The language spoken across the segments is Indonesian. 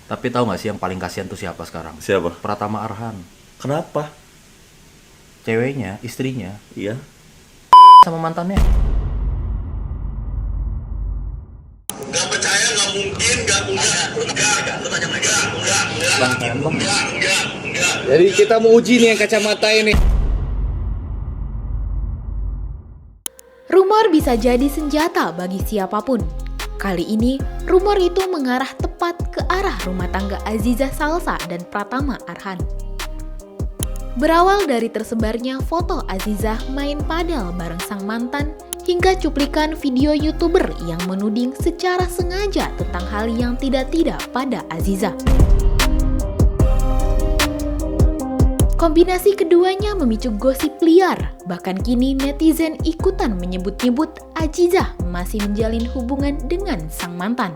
Tapi tahu nggak sih yang paling kasihan tuh siapa sekarang? Siapa? Pratama Arhan. Kenapa? Ceweknya, istrinya, Iya. sama mantannya. Gak percaya, gak mungkin, gak. Lu tanya mereka. Enggak. Jadi kita mau uji nih yang kacamata ini. Rumor bisa jadi senjata bagi siapapun. Kali ini, rumor itu mengarah tepat ke arah rumah tangga Aziza Salsa dan Pratama Arhan. Berawal dari tersebarnya foto Aziza main padel bareng sang mantan, hingga cuplikan video YouTuber yang menuding secara sengaja tentang hal yang tidak-tidak pada Aziza. Kombinasi keduanya memicu gosip liar, bahkan kini netizen ikutan menyebut-nyebut Aziza masih menjalin hubungan dengan sang mantan.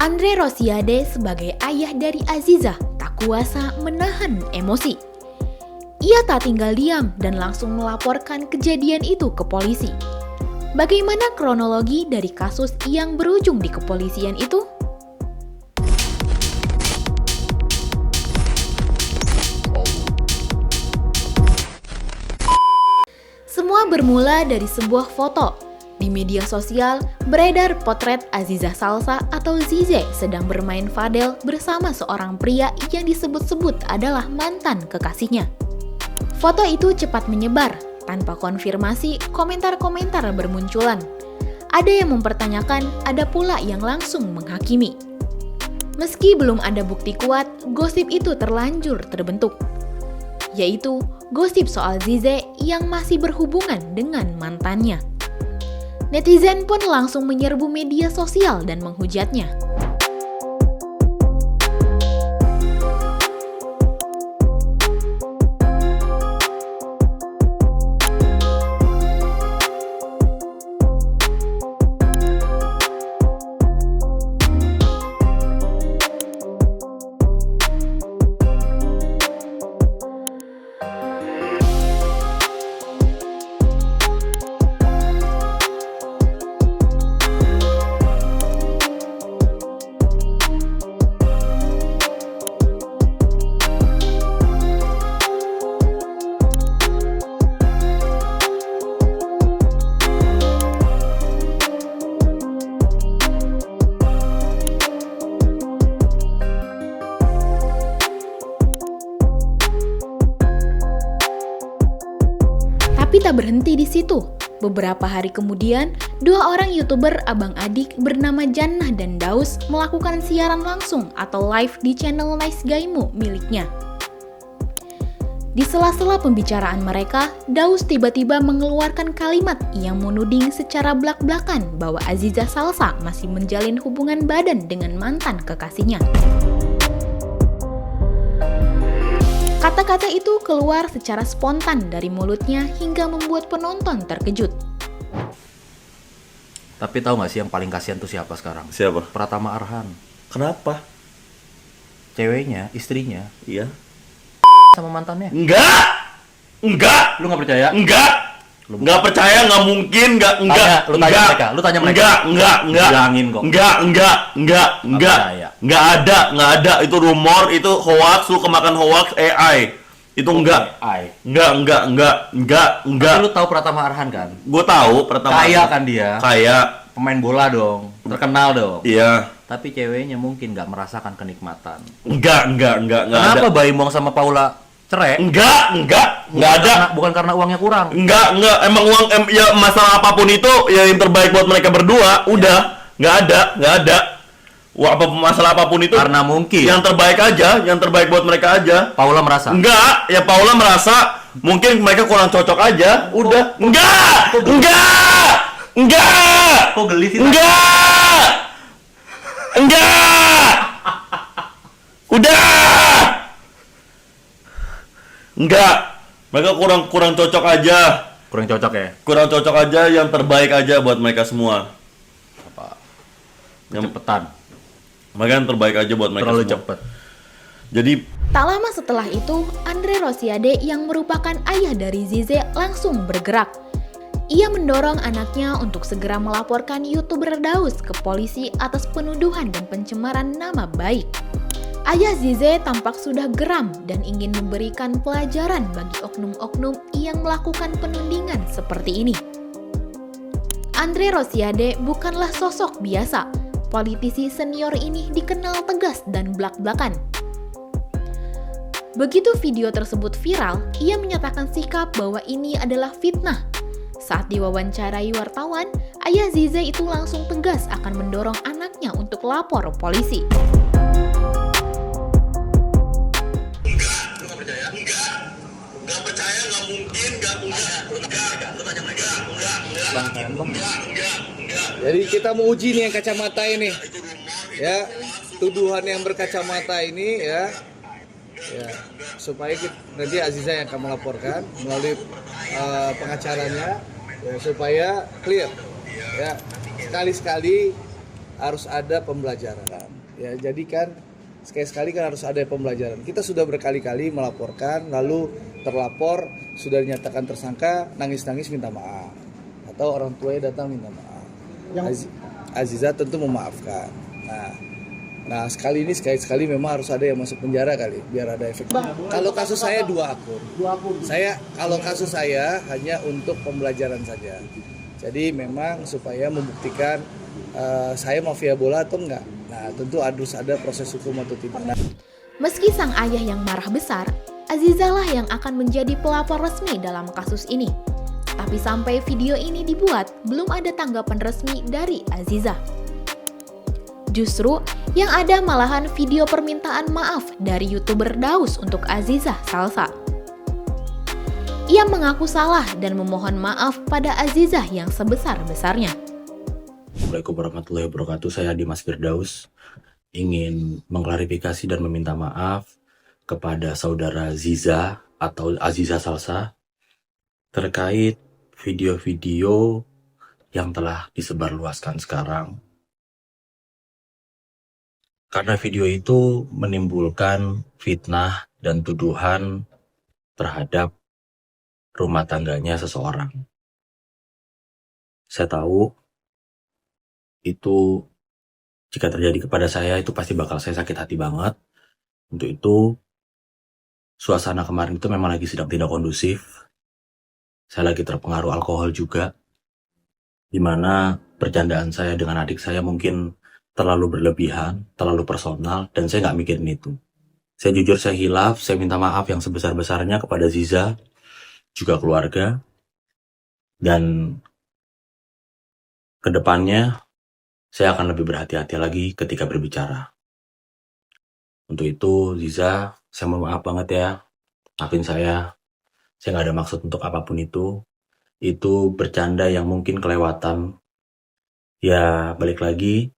Andre Rosiade sebagai ayah dari Aziza tak kuasa menahan emosi. Ia tak tinggal diam dan langsung melaporkan kejadian itu ke polisi. Bagaimana kronologi dari kasus yang berujung di kepolisian itu? Semua bermula dari sebuah foto. Di media sosial beredar potret Aziza Salsa atau Zize sedang bermain padel bersama seorang pria yang disebut-sebut adalah mantan kekasihnya. Foto itu cepat menyebar. Tanpa konfirmasi, komentar-komentar bermunculan. Ada yang mempertanyakan, ada pula yang langsung menghakimi. Meski belum ada bukti kuat, gosip itu terlanjur terbentuk. Yaitu gosip soal Zize yang masih berhubungan dengan mantannya. Netizen pun langsung menyerbu media sosial dan menghujatnya. Tapi tak berhenti di situ. Beberapa hari kemudian, dua orang YouTuber abang-adik bernama Jannah dan Daus melakukan siaran langsung atau live di channel Nice Gaimu miliknya. Di sela-sela pembicaraan mereka, Daus tiba-tiba mengeluarkan kalimat yang menuding secara blak-blakan bahwa Aziza Salsa masih menjalin hubungan badan dengan mantan kekasihnya. Kata-kata itu keluar secara spontan dari mulutnya hingga membuat penonton terkejut. Tapi tahu nggak sih yang paling kasihan tuh siapa sekarang? Siapa? Pratama Arhan. Kenapa? Ceweknya, istrinya, Iya. sama mantannya. Enggak. Lu nggak percaya? Enggak percaya, nggak mungkin, enggak. Lu tanya mereka. Enggak. Bilangin kok. Enggak. percaya. Enggak ada. Itu rumor, itu hoax, lu kemakan hoax AI. Itu enggak. Enggak. Tapi lu tahu Pratama Arhan kan? Gue tahu pertama. Kaya kan dia? Kaya. Pemain bola dong, terkenal dong. Iya. Tapi ceweknya mungkin nggak merasakan kenikmatan. Enggak Kenapa ada. Bayi Mong sama Paula cerai? Enggak ada. Bukan karena uangnya kurang. Enggak. Emang uang ya masalah apapun itu ya yang terbaik buat mereka berdua. Udah, enggak ada. Wah, masalah apapun itu Karena mungkin yang terbaik aja, yang terbaik buat mereka aja. Paula merasa. Enggak, ya Paula merasa mungkin mereka kurang cocok aja. Udah. Enggak. Kok geli sih? Enggak. Udah. Enggak. Mereka kurang cocok aja. Kurang cocok ya? Kurang cocok aja, yang terbaik aja buat mereka semua. Apa? Cepetan. Mereka yang terbaik aja buat mereka Terlalu semua. cepet. Jadi Tak lama setelah itu, Andre Rosiade yang merupakan ayah dari Zize langsung bergerak. Ia mendorong anaknya untuk segera melaporkan YouTuber Daus ke polisi atas penuduhan dan pencemaran nama baik. Ayah Zize tampak sudah geram dan ingin memberikan pelajaran bagi oknum-oknum yang melakukan penundingan seperti ini. Andre Rosiade bukanlah sosok biasa. Politisi senior ini dikenal tegas dan blak-blakan. Begitu video tersebut viral, ia menyatakan sikap bahwa ini adalah fitnah. Saat diwawancarai wartawan, ayah Zize itu langsung tegas akan mendorong anaknya untuk lapor polisi. Nggak percaya, nggak mungkin, enggak. Jadi kita mau uji nih yang kacamata ini, ya, tuduhan yang berkacamata ini, ya, supaya nanti Aziza yang akan melaporkan melalui pengacaranya, ya, supaya clear, ya, sekali-sekali harus ada pembelajaran, ya, jadi kan sekali-sekali kan harus ada pembelajaran. Kita sudah berkali-kali melaporkan, lalu terlapor sudah dinyatakan tersangka, nangis-nangis minta maaf, atau orang tuanya datang minta maaf. Aziza tentu memaafkan. Nah sekali memang harus ada yang masuk penjara kali, biar ada efek. Kalau kasus saya 2 akun. Kalau kasus saya hanya untuk pembelajaran saja. Jadi memang supaya membuktikan saya mafia bola atau enggak. Nah tentu harus ada proses hukum atau tidak. Meski sang ayah yang marah besar, Aziza lah yang akan menjadi pelapor resmi dalam kasus ini. Tapi sampai video ini dibuat, belum ada tanggapan resmi dari Aziza. Justru, yang ada malahan video permintaan maaf dari YouTuber Daus untuk Aziza Salsa. Ia mengaku salah dan memohon maaf pada Aziza yang sebesar-besarnya. Assalamualaikum warahmatullahi wabarakatuh. Saya Dimas Firdaus ingin mengklarifikasi dan meminta maaf kepada saudara Ziza atau Aziza Salsa terkait video-video yang telah disebarluaskan sekarang. Karena video itu menimbulkan fitnah dan tuduhan terhadap rumah tangganya seseorang. Saya tahu itu jika terjadi kepada saya itu pasti bakal saya sakit hati banget. Untuk itu suasana kemarin itu memang lagi sedang tidak kondusif. Saya lagi terpengaruh alkohol juga, dimana bercandaan saya dengan adik saya mungkin terlalu berlebihan, terlalu personal, dan saya nggak mikirin itu. Saya jujur, saya hilaf, saya minta maaf yang sebesar-besarnya kepada Ziza, juga keluarga, dan kedepannya saya akan lebih berhati-hati lagi ketika berbicara. Untuk itu, Ziza, saya mohon maaf banget ya, maafin saya nggak ada maksud untuk apapun itu bercanda yang mungkin kelewatan. Ya, balik lagi,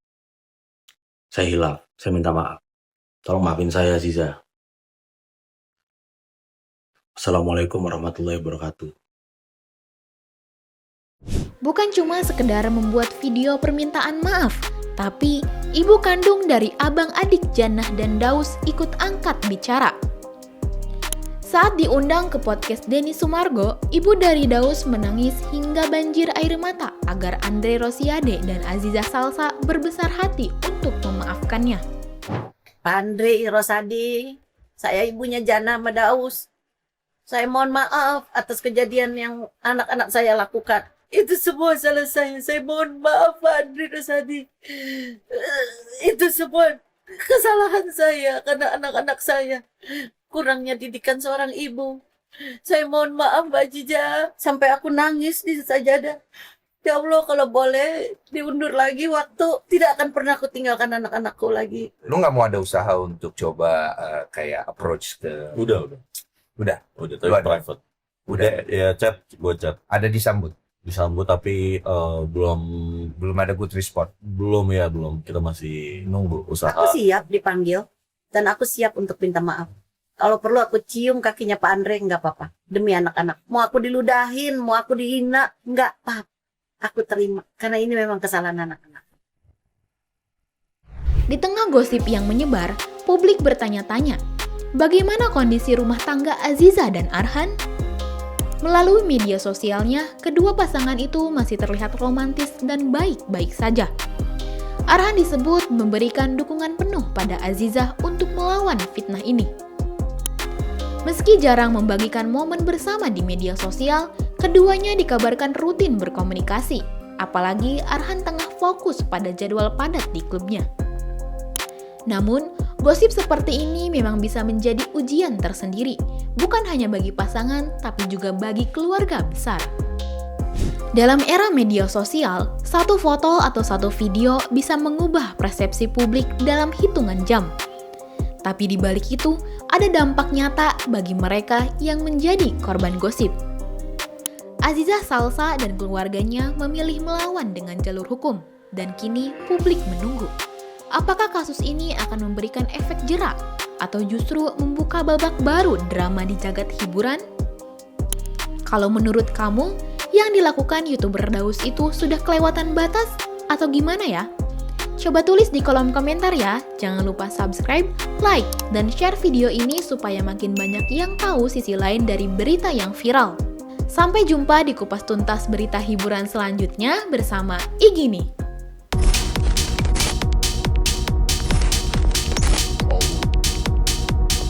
saya hilaf, saya minta maaf. Tolong maafin saya, Ziza. Assalamualaikum warahmatullahi wabarakatuh. Bukan cuma sekedar membuat video permintaan maaf, tapi ibu kandung dari abang adik Jannah dan Daus ikut angkat bicara. Saat diundang ke podcast Denny Sumargo, ibu dari Daus menangis hingga banjir air mata agar Andre Rosiade dan Aziza Salsa berbesar hati untuk memaafkannya. Pak Andre Rosiade, saya ibunya Jannah sama Daus. Saya mohon maaf atas kejadian yang anak-anak saya lakukan. Itu semua salah saya. Saya mohon maaf Pak Andre Rosiade. Itu semua kesalahan saya karena anak-anak saya. Kurangnya didikan seorang ibu. Saya mohon maaf Mbak Jiza. Sampai aku nangis di sajadah. Ya Allah, kalau boleh diundur lagi waktu, tidak akan pernah aku tinggalkan anak-anakku lagi. Lu nggak mau ada usaha untuk coba kayak approach ke... Udah. Tapi private. Udah. Ya chat, gue chat. Ada disambut tapi belum ada good response. belum. Kita masih nunggu usaha. Aku siap dipanggil dan aku siap untuk minta maaf. Kalau perlu aku cium kakinya Pak Andre, nggak apa-apa. Demi anak-anak. Mau aku diludahin, mau aku dihina, nggak apa-apa. Aku terima, karena ini memang kesalahan anak-anak. Di tengah gosip yang menyebar, publik bertanya-tanya, bagaimana kondisi rumah tangga Aziza dan Arhan? Melalui media sosialnya, kedua pasangan itu masih terlihat romantis dan baik-baik saja. Arhan disebut memberikan dukungan penuh pada Aziza untuk melawan fitnah ini. Meski jarang membagikan momen bersama di media sosial, keduanya dikabarkan rutin berkomunikasi, apalagi Arhan tengah fokus pada jadwal padat di klubnya. Namun, gosip seperti ini memang bisa menjadi ujian tersendiri, bukan hanya bagi pasangan, tapi juga bagi keluarga besar. Dalam era media sosial, satu foto atau satu video bisa mengubah persepsi publik dalam hitungan jam. Tapi di balik itu, ada dampak nyata bagi mereka yang menjadi korban gosip. Aziza Salsa dan keluarganya memilih melawan dengan jalur hukum, dan kini publik menunggu. Apakah kasus ini akan memberikan efek jera, atau justru membuka babak baru drama di jagat hiburan? Kalau menurut kamu, yang dilakukan YouTuber Daus itu sudah kelewatan batas, atau gimana ya? Coba tulis di kolom komentar ya. Jangan lupa subscribe, like, dan share video ini supaya makin banyak yang tahu sisi lain dari berita yang viral. Sampai jumpa di kupas tuntas berita hiburan selanjutnya bersama Igini.